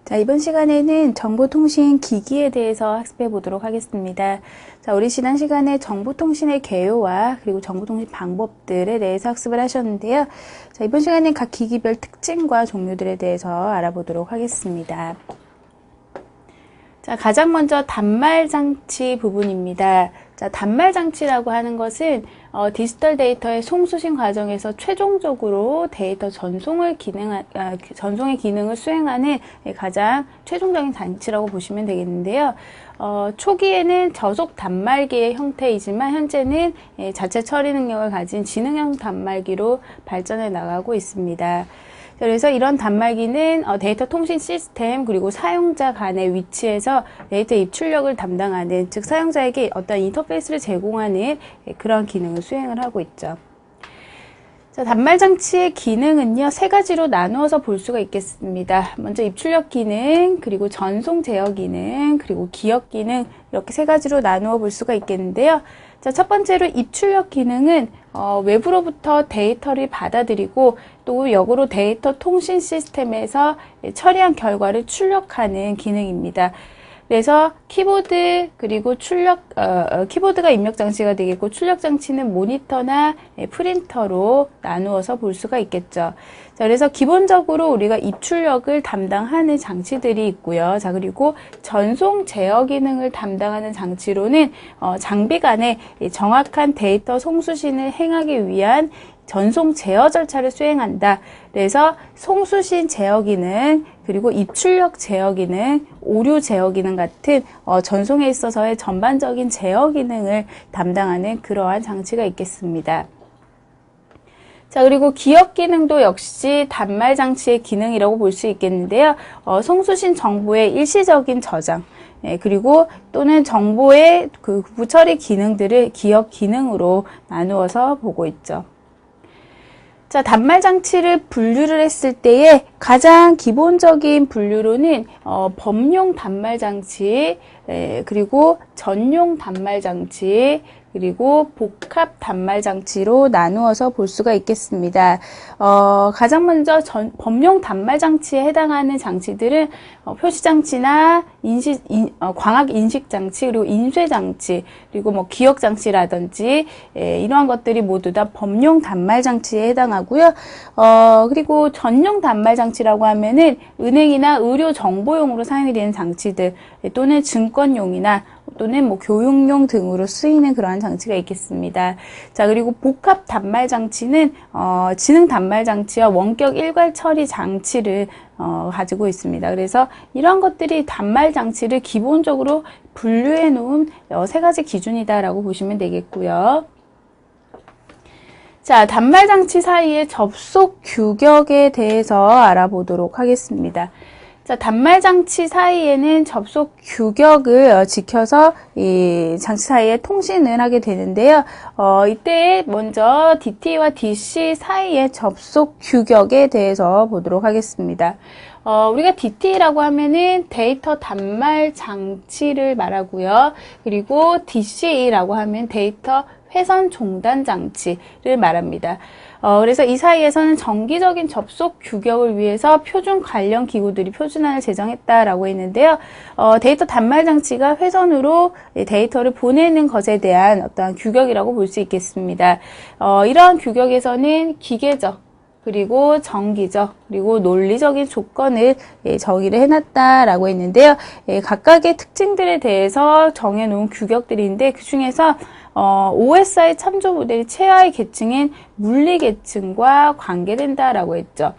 자, 이번 시간에는 정보통신 기기에 대해서 학습해 보도록 하겠습니다. 자, 우리 지난 시간에 정보통신의 개요와 그리고 정보통신 방법들에 대해서 학습을 하셨는데요. 자, 이번 시간에는 각 기기별 특징과 종류들에 대해서 알아보도록 하겠습니다. 자, 가장 먼저 단말장치 부분입니다. 자, 단말장치라고 하는 것은 디지털 데이터의 송수신 과정에서 최종적으로 데이터 전송의 기능을 수행하는 가장 최종적인 장치라고 보시면 되겠는데요. 초기에는 저속 단말기의 형태이지만 현재는 자체 처리 능력을 가진 지능형 단말기로 발전해 나가고 있습니다. 그래서 이런 단말기는 데이터 통신 시스템 그리고 사용자 간의 위치에서 데이터 입출력을 담당하는, 즉 사용자에게 어떤 인터페이스를 제공하는 그런 기능을 수행을 하고 있죠. 자, 단말장치의 기능은요, 세 가지로 나누어서 볼 수가 있겠습니다. 먼저 입출력 기능, 그리고 전송 제어 기능, 그리고 기억 기능, 이렇게 세 가지로 나누어 볼 수가 있겠는데요. 자, 첫 번째로 입출력 기능은 외부로부터 데이터를 받아들이고 또 역으로 데이터 통신 시스템에서 처리한 결과를 출력하는 기능입니다. 그래서 키보드 그리고 키보드가 입력 장치가 되겠고 출력 장치는 모니터나 프린터로 나누어서 볼 수가 있겠죠. 자, 그래서 기본적으로 우리가 입출력을 담당하는 장치들이 있고요. 자, 그리고 전송 제어 기능을 담당하는 장치로는 장비 간에 정확한 데이터 송수신을 행하기 위한 전송 제어 절차를 수행한다. 그래서 송수신 제어 기능, 그리고 입출력 제어 기능, 오류 제어 기능 같은 전송에 있어서의 전반적인 제어 기능을 담당하는 그러한 장치가 있겠습니다. 자, 그리고 기억 기능도 역시 단말 장치의 기능이라고 볼 수 있겠는데요. 송수신 정보의 일시적인 저장, 그리고 또는 정보의 그 부처리 기능들을 기억 기능으로 나누어서 보고 있죠. 자, 단말장치를 분류를 했을 때에 가장 기본적인 분류로는 범용 단말장치, 그리고 전용 단말장치, 그리고 복합 단말장치로 나누어서 볼 수가 있겠습니다. 가장 먼저 범용 단말장치에 해당하는 장치들은 표시장치나 광학 인식장치, 그리고 인쇄장치, 그리고 뭐 기억장치라든지 이러한 것들이 모두 다 범용 단말장치에 해당하고요. 그리고 전용 단말장치라고 하면은 은행이나 의료 정보용으로 사용이 되는 장치들, 또는 증권용이나 또는 뭐 교육용 등으로 쓰이는 그러한 장치가 있겠습니다. 자, 그리고 복합 단말 장치는 지능 단말 장치와 원격 일괄 처리 장치를 가지고 있습니다. 그래서 이런 것들이 단말 장치를 기본적으로 분류해 놓은 세 가지 기준이다라고 보시면 되겠고요. 자, 단말 장치 사이의 접속 규격에 대해서 알아보도록 하겠습니다. 자, 단말장치 사이에는 접속 규격을 지켜서 이 장치 사이에 통신을 하게 되는데요. 이때 먼저 DT와 DC 사이의 접속 규격에 대해서 보도록 하겠습니다. 우리가 DT라고 하면은 데이터 단말 장치를 말하고요. 그리고 DC라고 하면 데이터 회선 종단 장치를 말합니다. 그래서 이 사이에서는 정기적인 접속 규격을 위해서 표준 관련 기구들이 표준안을 제정했다라고 했는데요. 데이터 단말 장치가 회선으로 데이터를 보내는 것에 대한 어떠한 규격이라고 볼 수 있겠습니다. 이러한 규격에서는 기계적, 그리고 정기적, 그리고 논리적인 조건을 정의를 해놨다라고 했는데요. 각각의 특징들에 대해서 정해놓은 규격들인데 그 중에서 OSI 참조 모델이 최하위 계층인 물리 계층과 관계된다라고 했죠.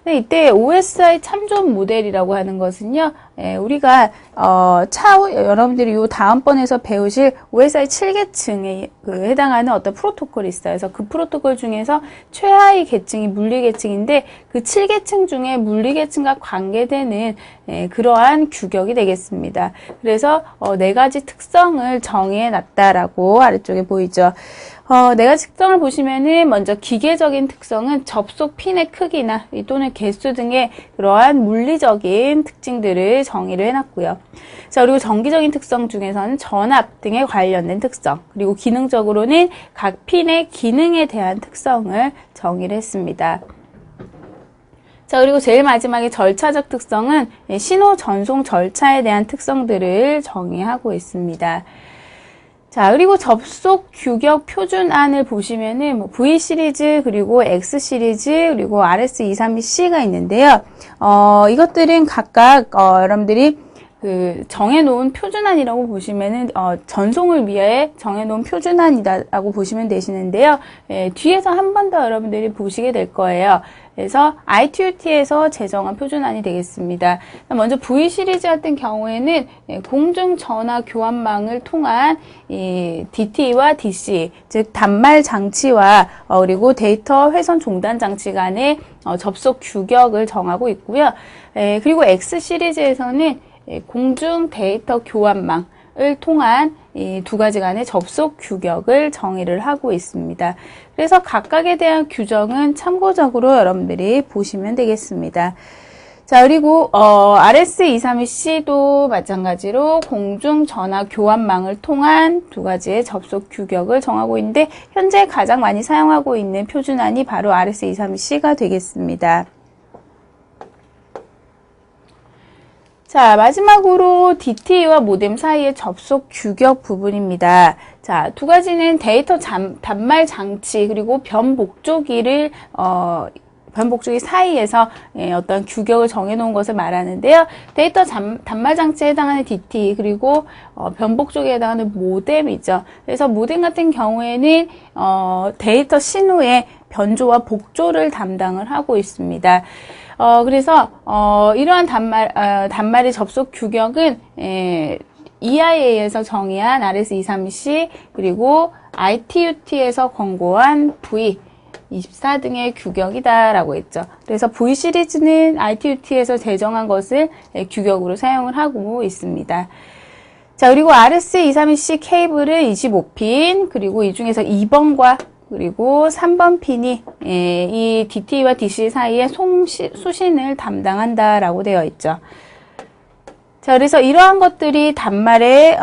근데 이때 OSI 참조 모델이라고 하는 것은요, 우리가 차후 여러분들이 요 다음번에서 배우실 OSI 7계층에 해당하는 어떤 프로토콜이 있어요. 그래서 그 프로토콜 중에서 최하위 계층이 물리 계층인데 그 7계층 중에 물리 계층과 관계되는 그러한 규격이 되겠습니다. 그래서 네 가지 특성을 정의해 놨다라고 아래쪽에 보이죠. 네 가지 특성을 보시면은 먼저 기계적인 특성은 접속 핀의 크기나 또는 개수 등의 그러한 물리적인 특징들을 정의를 해놨고요. 자, 그리고 정기적인 특성 중에서는 전압 등에 관련된 특성, 그리고 기능적으로는 각 핀의 기능에 대한 특성을 정의를 했습니다. 자, 그리고 제일 마지막에 절차적 특성은 신호 전송 절차에 대한 특성들을 정의하고 있습니다. 자, 그리고 접속 규격 표준안을 보시면은 뭐 V 시리즈, 그리고 X 시리즈, 그리고 RS232C가 있는데요. 이것들은 각각 여러분들이 그 정해놓은 표준안이라고 보시면은 전송을 위해 정해놓은 표준안이라고 보시면 되시는데요. 뒤에서 한 번 더 여러분들이 보시게 될 거예요. 그래서 ITU-T에서 제정한 표준안이 되겠습니다. 먼저 V 시리즈 같은 경우에는 공중 전화 교환망을 통한 이 DT와 DC, 즉 단말 장치와 그리고 데이터 회선 종단 장치 간의 접속 규격을 정하고 있고요. 그리고 X 시리즈에서는 공중 데이터 교환망을 통한 이 두 가지 간의 접속 규격을 정의를 하고 있습니다. 그래서 각각에 대한 규정은 참고적으로 여러분들이 보시면 되겠습니다. 자, 그리고 RS232C도 마찬가지로 공중 전화 교환망을 통한 두 가지의 접속 규격을 정하고 있는데 현재 가장 많이 사용하고 있는 표준안이 바로 RS232C가 되겠습니다. 자, 마지막으로 DT와 모뎀 사이의 접속 규격 부분입니다. 자, 두 가지는 데이터 단말 장치 그리고 변복조기를 변복조기 사이에서 어떤 규격을 정해놓은 것을 말하는데요. 데이터 단말 장치에 해당하는 DT 그리고 변복조기에 해당하는 모뎀이죠. 그래서 모뎀 같은 경우에는 데이터 신호의 변조와 복조를 담당을 하고 있습니다. 그래서 이러한 단말의 접속 규격은 EIA에서 정의한 RS232C 그리고 ITU-T에서 권고한 V24 등의 규격이다라고 했죠. 그래서 V 시리즈는 ITU-T에서 제정한 것을 규격으로 사용을 하고 있습니다. 자, 그리고 RS232C 케이블은 25핀, 그리고 이 중에서 2번과 그리고 3번 핀이 이 DT와 DC 사이의 수신을 담당한다라고 되어 있죠. 자, 그래서 이러한 것들이 단말의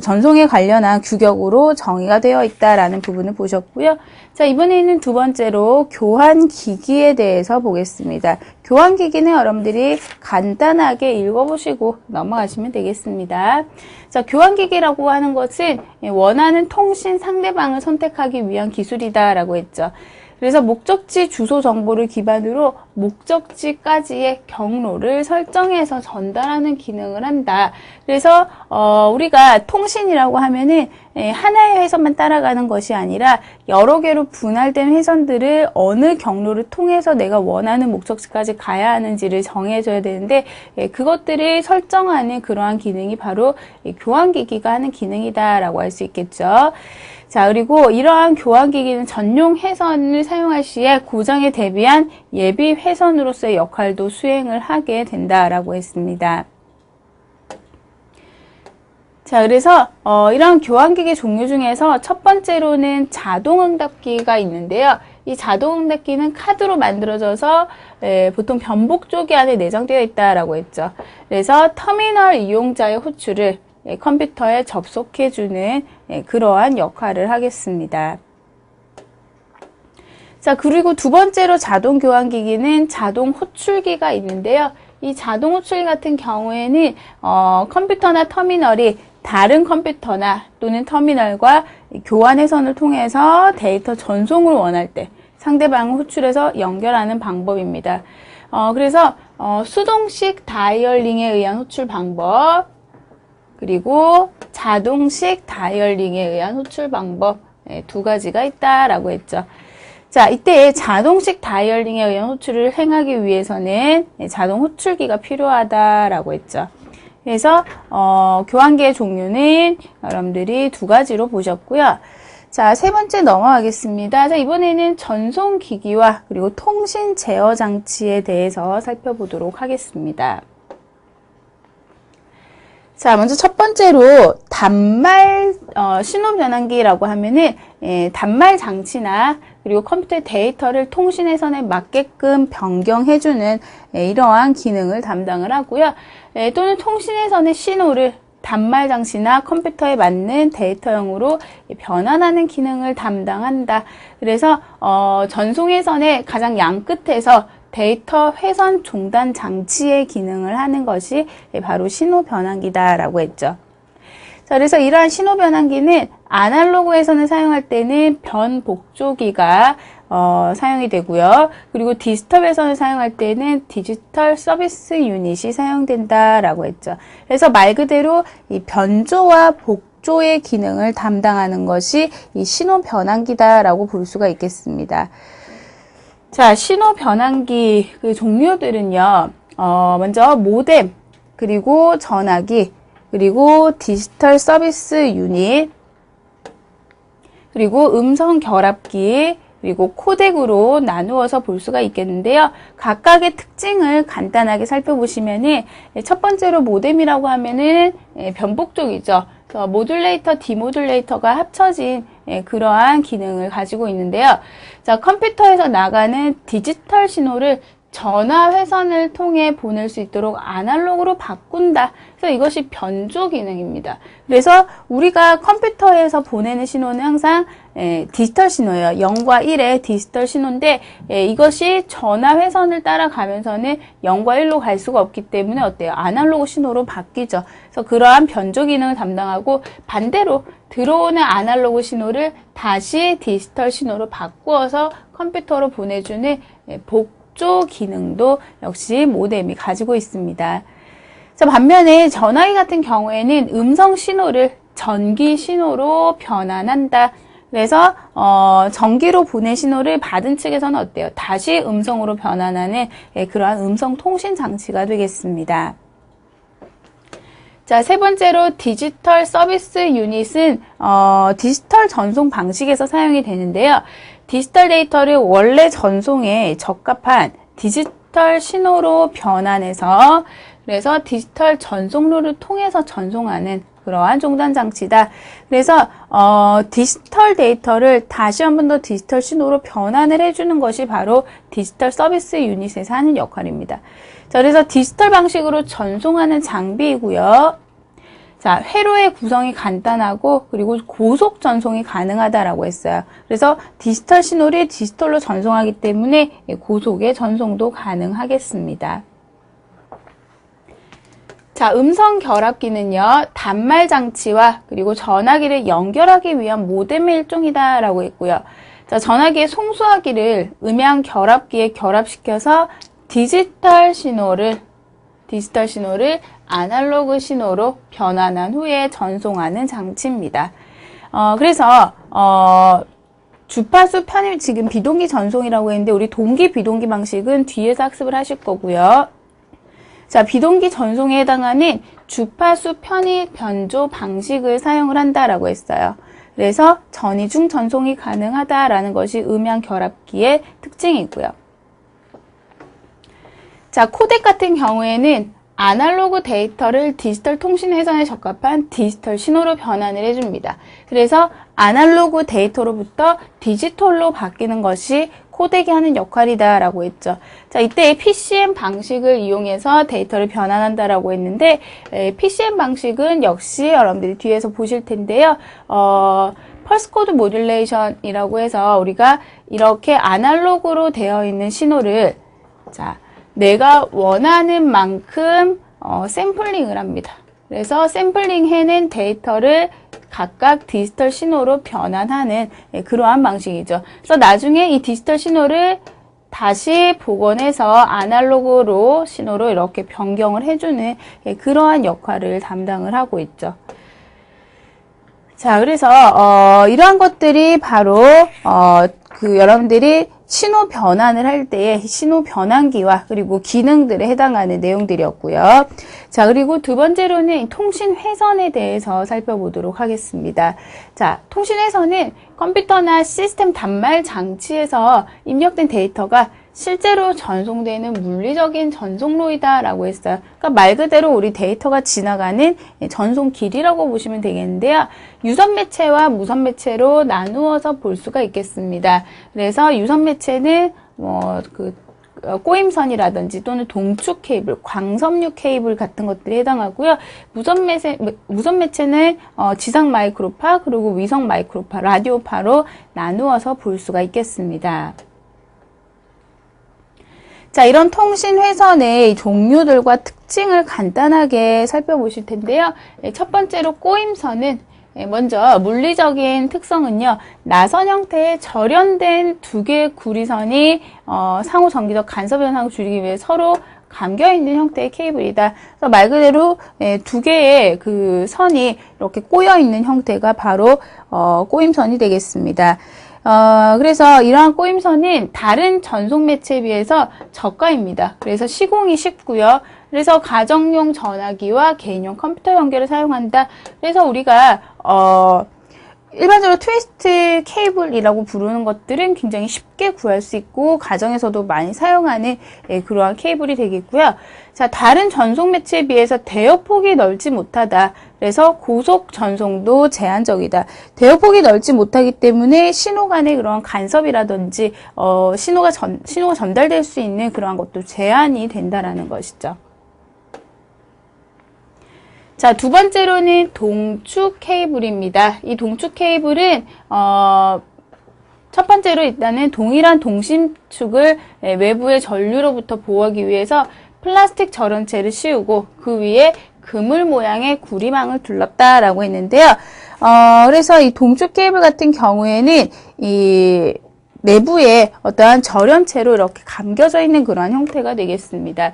전송에 관련한 규격으로 정의가 되어 있다라는 부분을 보셨고요. 자, 이번에는 두 번째로 교환기기에 대해서 보겠습니다. 교환기기는 여러분들이 간단하게 읽어보시고 넘어가시면 되겠습니다. 자, 교환기기라고 하는 것은 원하는 통신 상대방을 선택하기 위한 기술이다라고 했죠. 그래서 목적지 주소 정보를 기반으로 목적지까지의 경로를 설정해서 전달하는 기능을 한다. 그래서 우리가 통신이라고 하면은 하나의 회선만 따라가는 것이 아니라 여러 개로 분할된 회선들을 어느 경로를 통해서 내가 원하는 목적지까지 가야 하는지를 정해줘야 되는데 그것들을 설정하는 그러한 기능이 바로 교환기기가 하는 기능이다라고 할 수 있겠죠. 자, 그리고 이러한 교환기기는 전용 회선을 사용할 시에 고장에 대비한 예비 회선으로서의 역할도 수행을 하게 된다라고 했습니다. 자, 그래서 이러한 교환기기 종류 중에서 첫 번째로는 자동응답기가 있는데요. 이 자동응답기는 카드로 만들어져서 보통 변복조기 안에 내장되어 있다라고 했죠. 그래서 터미널 이용자의 호출을 컴퓨터에 접속해주는 그러한 역할을 하겠습니다. 자, 그리고 두 번째로 자동 교환기기는 자동 호출기가 있는데요. 이 자동 호출기 같은 경우에는 컴퓨터나 터미널이 다른 컴퓨터나 또는 터미널과 교환 회선을 통해서 데이터 전송을 원할 때 상대방을 호출해서 연결하는 방법입니다. 그래서 수동식 다이얼링에 의한 호출 방법, 그리고 자동식 다이얼링에 의한 호출 방법 두 가지가 있다라고 했죠. 자, 이때 자동식 다이얼링에 의한 호출을 행하기 위해서는 자동 호출기가 필요하다라고 했죠. 그래서 교환기의 종류는 여러분들이 두 가지로 보셨고요. 자, 세 번째 넘어가겠습니다. 자, 이번에는 전송기기와 그리고 통신 제어 장치에 대해서 살펴보도록 하겠습니다. 자, 먼저 첫 번째로 단말 신호 변환기라고 하면은 단말 장치나 그리고 컴퓨터 데이터를 통신회선에 맞게끔 변경해주는 이러한 기능을 담당을 하고요. 또는 통신회선의 신호를 단말 장치나 컴퓨터에 맞는 데이터형으로 변환하는 기능을 담당한다. 그래서 전송회선의 가장 양 끝에서 데이터 회선 중단 장치의 기능을 하는 것이 바로 신호 변환기다라고 했죠. 자, 그래서 이러한 신호 변환기는 아날로그에서는 사용할 때는 변복조기가 사용이 되고요. 그리고 디지털에서는 사용할 때는 디지털 서비스 유닛이 사용된다라고 했죠. 그래서 말 그대로 이 변조와 복조의 기능을 담당하는 것이 이 신호 변환기다라고 볼 수가 있겠습니다. 자, 신호 변환기 그 종류들은요. 먼저 모뎀, 그리고 전화기, 그리고 디지털 서비스 유닛, 그리고 음성 결합기, 그리고 코덱으로 나누어서 볼 수가 있겠는데요. 각각의 특징을 간단하게 살펴보시면은 첫 번째로 모뎀이라고 하면은 변복적이죠. 모듈레이터, 디모듈레이터가 합쳐진 그러한 기능을 가지고 있는데요. 자, 컴퓨터에서 나가는 디지털 신호를 전화 회선을 통해 보낼 수 있도록 아날로그로 바꾼다. 그래서 이것이 변조 기능입니다. 그래서 우리가 컴퓨터에서 보내는 신호는 항상 디지털 신호예요. 0과 1의 디지털 신호인데 이것이 전화 회선을 따라가면서는 0과 1로 갈 수가 없기 때문에 어때요? 아날로그 신호로 바뀌죠. 그래서 그러한 변조 기능을 담당하고 반대로 들어오는 아날로그 신호를 다시 디지털 신호로 바꾸어서 컴퓨터로 보내주는 복조 기능도 역시 모뎀이 가지고 있습니다. 자, 반면에 전화기 같은 경우에는 음성 신호를 전기 신호로 변환한다. 그래서 전기로 보낸 신호를 받은 측에서는 어때요? 다시 음성으로 변환하는 그러한 음성 통신 장치가 되겠습니다. 자, 세 번째로 디지털 서비스 유닛은 디지털 전송 방식에서 사용이 되는데요. 디지털 데이터를 원래 전송에 적합한 디지털 신호로 변환해서 그래서 디지털 전송로를 통해서 전송하는 그러한 종단 장치다. 그래서 디지털 데이터를 다시 한 번 더 디지털 신호로 변환을 해주는 것이 바로 디지털 서비스 유닛에서 하는 역할입니다. 자, 그래서 디지털 방식으로 전송하는 장비이고요. 자, 회로의 구성이 간단하고 그리고 고속 전송이 가능하다라고 했어요. 그래서 디지털 신호를 디지털로 전송하기 때문에 고속의 전송도 가능하겠습니다. 자, 음성 결합기는요, 단말 장치와 그리고 전화기를 연결하기 위한 모뎀의 일종이다라고 했고요. 자, 전화기의 송수화기를 음향 결합기에 결합시켜서 디지털 신호를 아날로그 신호로 변환한 후에 전송하는 장치입니다. 그래서 주파수 편입, 지금 비동기 전송이라고 했는데 우리 동기 비동기 방식은 뒤에서 학습을 하실 거고요. 자, 비동기 전송에 해당하는 주파수 편입 변조 방식을 사용을 한다라고 했어요. 그래서 전이중 전송이 가능하다라는 것이 음향 결합기의 특징이고요. 자, 코덱 같은 경우에는 아날로그 데이터를 디지털 통신 회선에 적합한 디지털 신호로 변환을 해줍니다. 그래서 아날로그 데이터로부터 디지털로 바뀌는 것이 코덱이 하는 역할이다라고 했죠. 자, 이때 PCM 방식을 이용해서 데이터를 변환한다라고 했는데 PCM 방식은 역시 여러분들이 뒤에서 보실 텐데요. 펄스 코드 모듈레이션이라고 해서 우리가 이렇게 아날로그로 되어 있는 신호를 자, 내가 원하는 만큼 샘플링을 합니다. 그래서 샘플링 해낸 데이터를 각각 디지털 신호로 변환하는 그러한 방식이죠. 그래서 나중에 이 디지털 신호를 다시 복원해서 아날로그로 신호로 이렇게 변경을 해주는 그러한 역할을 담당을 하고 있죠. 자, 그래서 이러한 것들이 바로 여러분들이 신호 변환을 할 때의 신호 변환기와 그리고 기능들에 해당하는 내용들이었고요. 자, 그리고 두 번째로는 통신 회선에 대해서 살펴보도록 하겠습니다. 자, 통신 회선은 컴퓨터나 시스템 단말 장치에서 입력된 데이터가 실제로 전송되는 물리적인 전송로이다라고 했어요. 그러니까 말 그대로 우리 데이터가 지나가는 전송 길이라고 보시면 되겠는데요. 유선 매체와 무선 매체로 나누어서 볼 수가 있겠습니다. 그래서 유선 매체는 꼬임선이라든지 또는 동축 케이블, 광섬유 케이블 같은 것들에 해당하고요. 무선 매체는 지상 마이크로파 그리고 위성 마이크로파, 라디오파로 나누어서 볼 수가 있겠습니다. 자, 이런 통신회선의 종류들과 특징을 간단하게 살펴보실 텐데요. 첫 번째로 꼬임선은 먼저 물리적인 특성은요, 나선 형태의 절연된 두 개의 구리선이 상호 전기적 간섭 현상을 줄이기 위해 서로 감겨 있는 형태의 케이블이다. 그래서 말 그대로 두 개의 그 선이 이렇게 꼬여 있는 형태가 바로 꼬임선이 되겠습니다. 그래서 이러한 꼬임선은 다른 전송 매체에 비해서 저가입니다. 그래서 시공이 쉽고요. 그래서 가정용 전화기와 개인용 컴퓨터 연결을 사용한다. 그래서 우리가 일반적으로 트위스트 케이블이라고 부르는 것들은 굉장히 쉽게 구할 수 있고 가정에서도 많이 사용하는 그러한 케이블이 되겠고요. 자, 다른 전송 매체에 비해서 대역폭이 넓지 못하다. 그래서 고속 전송도 제한적이다. 대역폭이 넓지 못하기 때문에 신호 간의 그런 간섭이라든지 신호가 전달될 수 있는 그러한 것도 제한이 된다라는 것이죠. 자, 두 번째로는 동축 케이블입니다. 이 동축 케이블은 첫 번째로 일단은 동일한 동심축을 외부의 전류로부터 보호하기 위해서 플라스틱 절연체를 씌우고 그 위에 그물 모양의 구리망을 둘렀다라고 했는데요. 그래서 이 동축 케이블 같은 경우에는 이 내부에 어떠한 절연체로 이렇게 감겨져 있는 그러한 형태가 되겠습니다.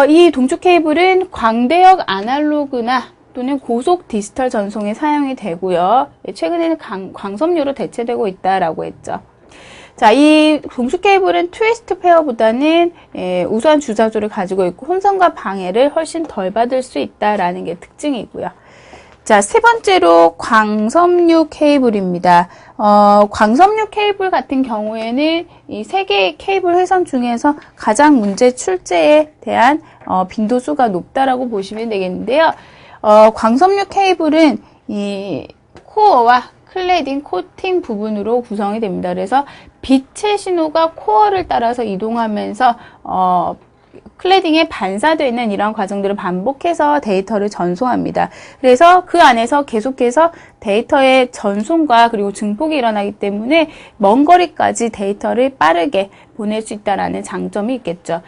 이 동축 케이블은 광대역 아날로그나 또는 고속 디지털 전송에 사용이 되고요. 최근에는 광섬유로 대체되고 있다라고 했죠. 자, 이 동축 케이블은 트위스트 페어보다는 우수한 주사조를 가지고 있고 혼선과 방해를 훨씬 덜 받을 수 있다라는 게 특징이고요. 자, 세 번째로 광섬유 케이블입니다. 광섬유 케이블 같은 경우에는 이 세 개의 케이블 회선 중에서 가장 문제 출제에 대한 빈도수가 높다라고 보시면 되겠는데요. 광섬유 케이블은 이 코어와 클래딩, 코팅 부분으로 구성이 됩니다. 그래서 빛의 신호가 코어를 따라서 이동하면서 클래딩에 반사되는 이러한 과정들을 반복해서 데이터를 전송합니다. 그래서 그 안에서 계속해서 데이터의 전송과 그리고 증폭이 일어나기 때문에 먼 거리까지 데이터를 빠르게 보낼 수 있다는 장점이 있겠죠.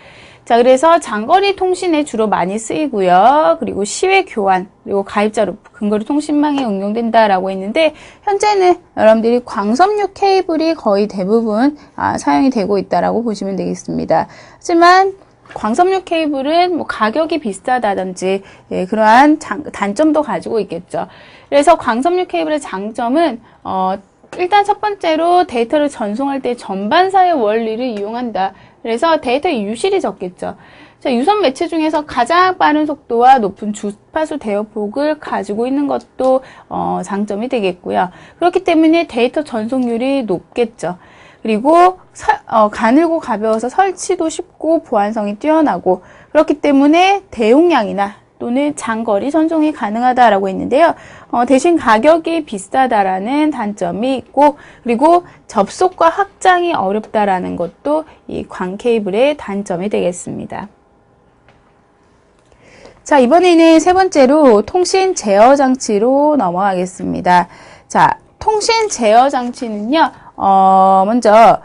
자, 그래서 장거리 통신에 주로 많이 쓰이고요. 그리고 시외 교환, 그리고 가입자로 근거리 통신망에 응용된다라고 했는데 현재는 여러분들이 광섬유 케이블이 거의 대부분 사용이 되고 있다라고 보시면 되겠습니다. 하지만 광섬유 케이블은 뭐 가격이 비싸다든지 그러한 단점도 가지고 있겠죠. 그래서 광섬유 케이블의 장점은 일단 첫 번째로 데이터를 전송할 때 전반사의 원리를 이용한다. 그래서 데이터의 유실이 적겠죠. 자, 유선 매체 중에서 가장 빠른 속도와 높은 주파수 대역폭을 가지고 있는 것도 장점이 되겠고요. 그렇기 때문에 데이터 전송률이 높겠죠. 그리고 가늘고 가벼워서 설치도 쉽고 보안성이 뛰어나고 그렇기 때문에 대용량이나 또는 장거리 전송이 가능하다라고 했는데요. 대신 가격이 비싸다라는 단점이 있고 그리고 접속과 확장이 어렵다라는 것도 이 광 케이블의 단점이 되겠습니다. 자, 이번에는 세 번째로 통신 제어 장치로 넘어가겠습니다. 자, 통신 제어 장치는요. 먼저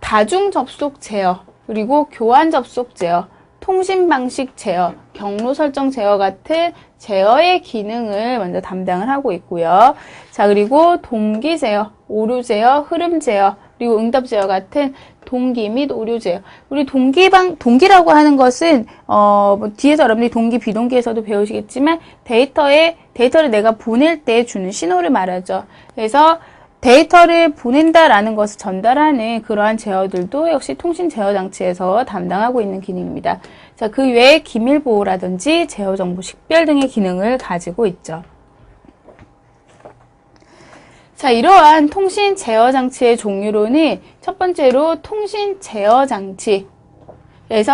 다중 접속 제어, 그리고 교환 접속 제어, 통신 방식 제어, 경로 설정 제어 같은 제어의 기능을 먼저 담당을 하고 있고요. 자, 그리고 동기 제어, 오류 제어, 흐름 제어, 그리고 응답 제어 같은 동기 및 오류 제어. 우리 동기라고 하는 것은 뭐 뒤에서 여러분들이 동기, 비동기에서도 배우시겠지만 데이터를 내가 보낼 때 주는 신호를 말하죠. 그래서 데이터를 보낸다라는 것을 전달하는 그러한 제어들도 역시 통신 제어 장치에서 담당하고 있는 기능입니다. 자, 그 외에 기밀 보호라든지 제어 정보 식별 등의 기능을 가지고 있죠. 자, 이러한 통신 제어 장치의 종류로는 첫 번째로 통신 제어 장치에서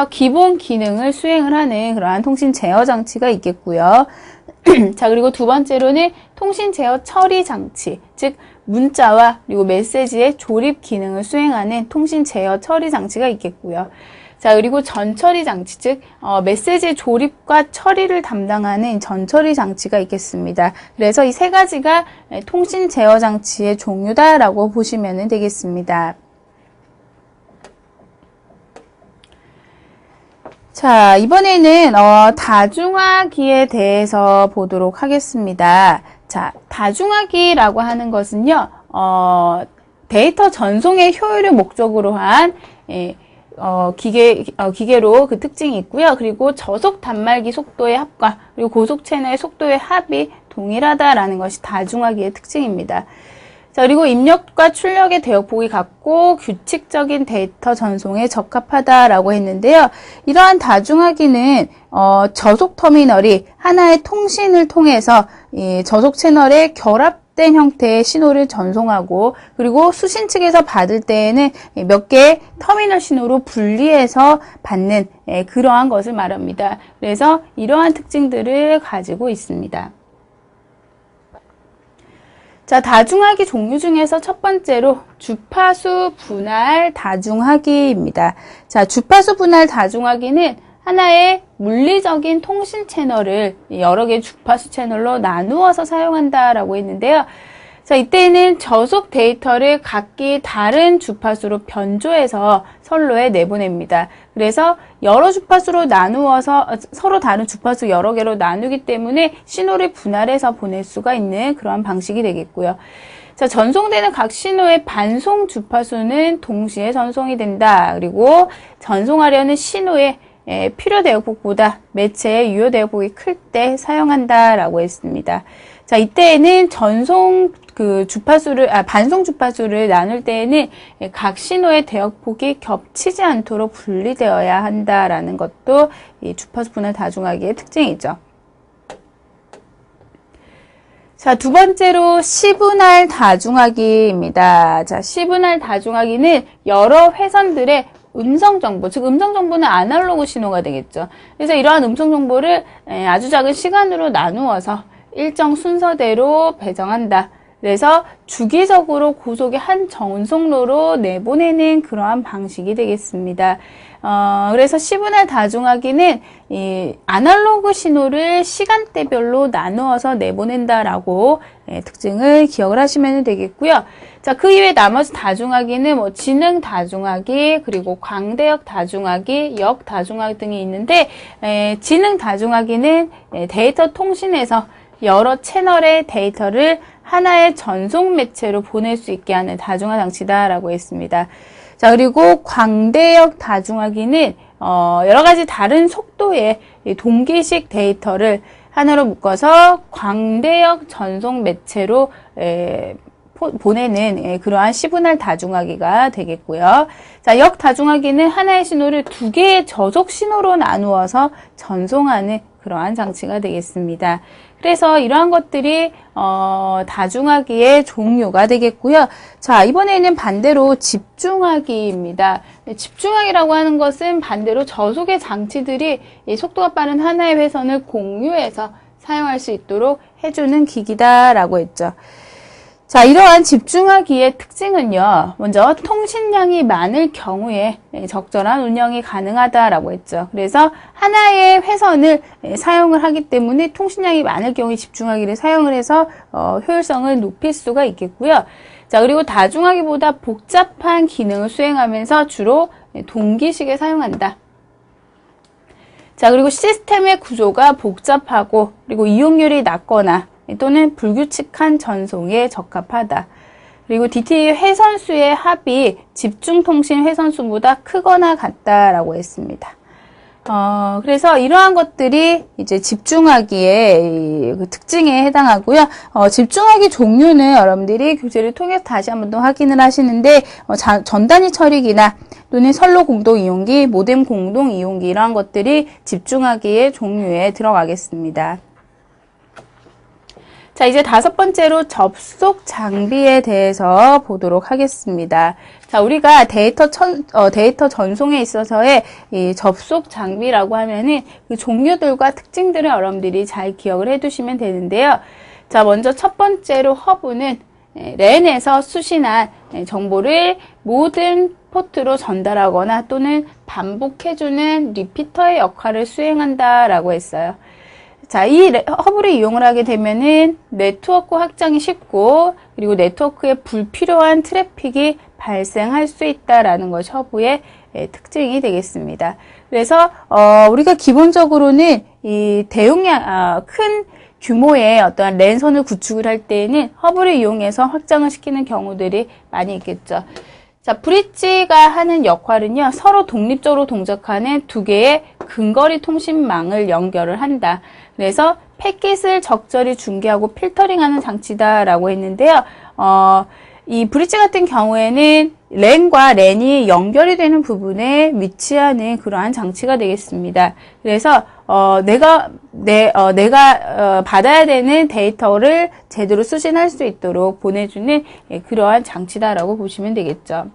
기본 기능을 수행을 하는 그러한 통신 제어 장치가 있겠고요. 자, 그리고 두 번째로는 통신 제어 처리 장치, 즉 문자와 그리고 메시지의 조립 기능을 수행하는 통신 제어 처리 장치가 있겠고요. 자, 그리고 전처리 장치, 즉 메시지 조립과 처리를 담당하는 전처리 장치가 있겠습니다. 그래서 이 세 가지가 통신 제어 장치의 종류다라고 보시면 되겠습니다. 자, 이번에는 다중화기에 대해서 보도록 하겠습니다. 자, 다중화기라고 하는 것은요, 데이터 전송의 효율을 목적으로 한 기계로 그 특징이 있고요. 그리고 저속 단말기 속도의 합과 그리고 고속 채널 속도의 합이 동일하다라는 것이 다중화기의 특징입니다. 자, 그리고 입력과 출력의 대역폭이 같고 규칙적인 데이터 전송에 적합하다라고 했는데요. 이러한 다중화기는 저속 터미널이 하나의 통신을 통해서 이 저속 채널에 결합된 형태의 신호를 전송하고 그리고 수신 측에서 받을 때에는 몇 개의 터미널 신호로 분리해서 받는 그러한 것을 말합니다. 그래서 이러한 특징들을 가지고 있습니다. 자, 다중화기 종류 중에서 첫 번째로 주파수 분할 다중화기입니다. 자, 주파수 분할 다중화기는 하나의 물리적인 통신 채널을 여러 개의 주파수 채널로 나누어서 사용한다라고 했는데요. 자, 이때는 저속 데이터를 각기 다른 주파수로 변조해서 선로에 내보냅니다. 그래서 여러 주파수로 나누어서 서로 다른 주파수 여러 개로 나누기 때문에 신호를 분할해서 보낼 수가 있는 그러한 방식이 되겠고요. 자, 전송되는 각 신호의 반송 주파수는 동시에 전송이 된다. 그리고 전송하려는 신호의 필요 대역폭보다 매체의 유효 대역폭이 클 때 사용한다라고 했습니다. 자, 이때에는 반송 주파수를 나눌 때에는 각 신호의 대역폭이 겹치지 않도록 분리되어야 한다라는 것도 이 주파수 분할 다중화기의 특징이죠. 자, 두 번째로 시분할 다중화기입니다. 자, 시분할 다중화기는 여러 회선들의 음성정보, 즉 음성정보는 아날로그 신호가 되겠죠. 그래서 이러한 음성정보를 아주 작은 시간으로 나누어서 일정 순서대로 배정한다. 그래서 주기적으로 고속의 한 전송로로 내보내는 그러한 방식이 되겠습니다. 그래서 시분할 다중화기는 이 아날로그 신호를 시간대별로 나누어서 내보낸다라고 특징을 기억을 하시면 되겠고요. 자, 그 이외에 나머지 다중화기는 지능 다중화기, 그리고 광대역 다중화기, 역 다중화기 등이 있는데, 지능 다중화기는 데이터 통신에서 여러 채널의 데이터를 하나의 전송 매체로 보낼 수 있게 하는 다중화 장치다라고 했습니다. 자, 그리고 광대역 다중화기는 여러 가지 다른 속도의 동기식 데이터를 하나로 묶어서 광대역 전송 매체로 보내는 그러한 시분할 다중화기가 되겠고요. 자, 역 다중화기는 하나의 신호를 두 개의 저속 신호로 나누어서 전송하는 그러한 장치가 되겠습니다. 그래서 이러한 것들이 다중화기의 종류가 되겠고요. 자, 이번에는 반대로 집중화기입니다. 집중화기라고 하는 것은 반대로 저속의 장치들이 속도가 빠른 하나의 회선을 공유해서 사용할 수 있도록 해주는 기기다라고 했죠. 자, 이러한 집중화기의 특징은요. 먼저 통신량이 많을 경우에 적절한 운영이 가능하다라고 했죠. 그래서 하나의 회선을 사용을 하기 때문에 통신량이 많을 경우에 집중화기를 사용을 해서 효율성을 높일 수가 있겠고요. 자, 그리고 다중화기보다 복잡한 기능을 수행하면서 주로 동기식에 사용한다. 자, 그리고 시스템의 구조가 복잡하고 그리고 이용률이 낮거나 또는 불규칙한 전송에 적합하다. 그리고 DT 회선수의 합이 집중통신 회선수보다 크거나 같다라고 했습니다. 그래서 이러한 것들이 이제 집중화기의 그 특징에 해당하고요. 집중화기 종류는 여러분들이 교재를 통해서 다시 한번 더 확인을 하시는데, 전단위 처리기나 또는 선로 공동 이용기, 모뎀 공동 이용기 이러한 것들이 집중화기의 종류에 들어가겠습니다. 자, 이제 다섯 번째로 접속 장비에 대해서 보도록 하겠습니다. 자, 우리가 데이터 전송에 있어서의 이 접속 장비라고 하면은 그 종류들과 특징들을 여러분들이 잘 기억을 해 두시면 되는데요. 자, 먼저 첫 번째로 허브는 랜에서 수신한 정보를 모든 포트로 전달하거나 또는 반복해주는 리피터의 역할을 수행한다라고 했어요. 자, 이 허브를 이용을 하게 되면은 네트워크 확장이 쉽고 그리고 네트워크에 불필요한 트래픽이 발생할 수 있다라는 것이 허브의 특징이 되겠습니다. 그래서 우리가 기본적으로는 이 대용량 큰 규모의 어떠한 랜선을 구축을 할 때에는 허브를 이용해서 확장을 시키는 경우들이 많이 있겠죠. 자, 브릿지가 하는 역할은요, 서로 독립적으로 동작하는 두 개의 근거리 통신망을 연결을 한다. 그래서 패킷을 적절히 중계하고 필터링하는 장치다라고 했는데요. 이 브릿지 같은 경우에는 랜과 랜이 연결이 되는 부분에 위치하는 그러한 장치가 되겠습니다. 그래서 내가 받아야 되는 데이터를 제대로 수신할 수 있도록 보내주는 그러한 장치다라고 보시면 되겠죠.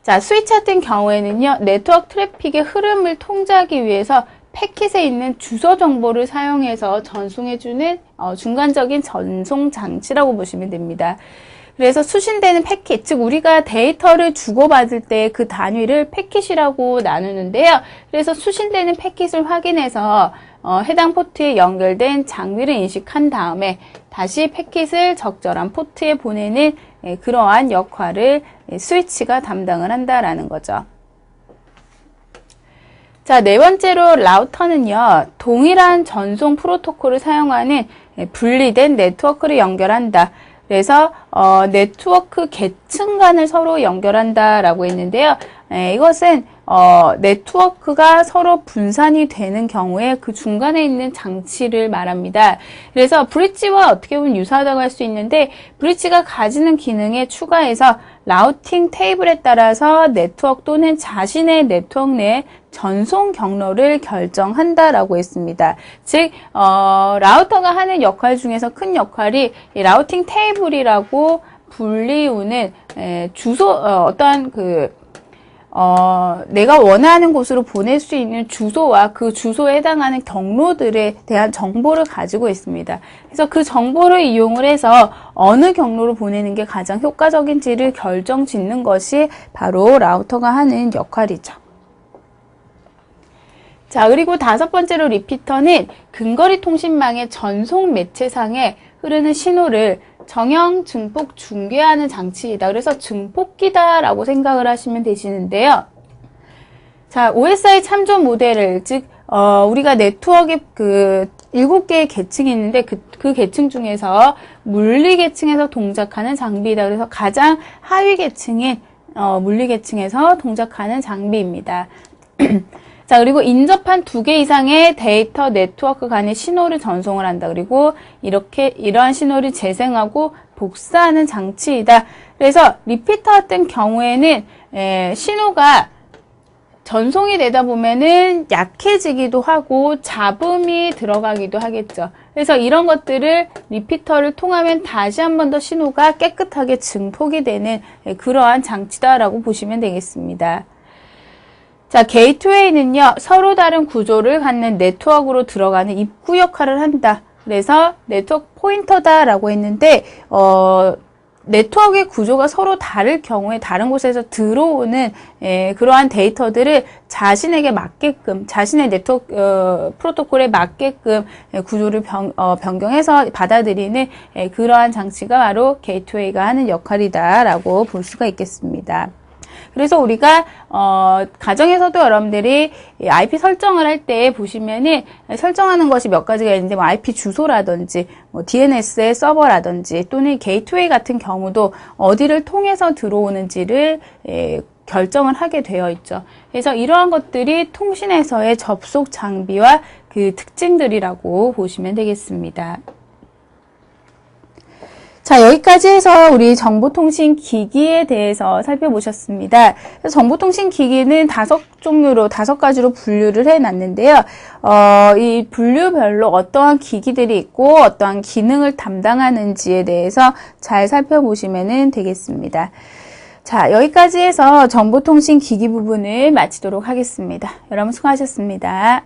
자, 스위치 같은 경우에는요, 네트워크 트래픽의 흐름을 통제하기 위해서 패킷에 있는 주소 정보를 사용해서 전송해주는 중간적인 전송 장치라고 보시면 됩니다. 그래서 수신되는 패킷, 즉 우리가 데이터를 주고받을 때 그 단위를 패킷이라고 나누는데요. 그래서 수신되는 패킷을 확인해서 해당 포트에 연결된 장비를 인식한 다음에 다시 패킷을 적절한 포트에 보내는 그러한 역할을 스위치가 담당을 한다라는 거죠. 자, 네 번째로 라우터는요, 동일한 전송 프로토콜을 사용하는 분리된 네트워크를 연결한다. 그래서 네트워크 계층 간을 서로 연결한다라고 했는데요. 이것은 네트워크가 서로 분산이 되는 경우에 그 중간에 있는 장치를 말합니다. 그래서 브릿지와 어떻게 보면 유사하다고 할 수 있는데, 브릿지가 가지는 기능에 추가해서 라우팅 테이블에 따라서 네트워크 또는 자신의 네트워크 내 전송 경로를 결정한다라고 했습니다. 즉, 라우터가 하는 역할 중에서 큰 역할이 이 라우팅 테이블이라고 불리우는 주소, 어떠한 내가 원하는 곳으로 보낼 수 있는 주소와 그 주소에 해당하는 경로들에 대한 정보를 가지고 있습니다. 그래서 그 정보를 이용을 해서 어느 경로로 보내는 게 가장 효과적인지를 결정짓는 것이 바로 라우터가 하는 역할이죠. 자, 그리고 다섯 번째로 리피터는 근거리 통신망의 전송 매체상에 흐르는 신호를 정형 증폭 중계하는 장치이다. 그래서 증폭기다라고 생각을 하시면 되시는데요. 자, OSI 참조 모델을, 즉 우리가 네트워크에 7개의 계층이 있는데 그 계층 중에서 물리 계층에서 동작하는 장비이다. 그래서 가장 하위 계층인 물리 계층에서 동작하는 장비입니다. 자, 그리고 인접한 2개 이상의 데이터 네트워크 간의 신호를 전송을 한다. 그리고 이러한 신호를 재생하고 복사하는 장치이다. 그래서 리피터 같은 경우에는 신호가 전송이 되다 보면은 약해지기도 하고 잡음이 들어가기도 하겠죠. 그래서 이런 것들을 리피터를 통하면 다시 한 번 더 신호가 깨끗하게 증폭이 되는 그러한 장치다라고 보시면 되겠습니다. 자, 게이트웨이는요, 서로 다른 구조를 갖는 네트워크로 들어가는 입구 역할을 한다. 그래서 네트워크 포인터다라고 했는데, 네트워크의 구조가 서로 다를 경우에 다른 곳에서 들어오는 그러한 데이터들을 자신에게 맞게끔, 자신의 네트워크 프로토콜에 맞게끔 구조를 변경해서 받아들이는 그러한 장치가 바로 게이트웨이가 하는 역할이다라고 볼 수가 있겠습니다. 그래서 우리가 가정에서도 여러분들이 IP 설정을 할 때 보시면은 설정하는 것이 몇 가지가 있는데, 뭐 IP 주소라든지 뭐 DNS의 서버라든지 또는 게이트웨이 같은 경우도 어디를 통해서 들어오는지를 결정을 하게 되어 있죠. 그래서 이러한 것들이 통신에서의 접속 장비와 그 특징들이라고 보시면 되겠습니다. 자, 여기까지 해서 우리 정보통신 기기에 대해서 살펴보셨습니다. 정보통신 기기는 5가지로 분류를 해놨는데요. 이 분류별로 어떠한 기기들이 있고 어떠한 기능을 담당하는지에 대해서 잘 살펴보시면 되겠습니다. 자, 여기까지 해서 정보통신 기기 부분을 마치도록 하겠습니다. 여러분 수고하셨습니다.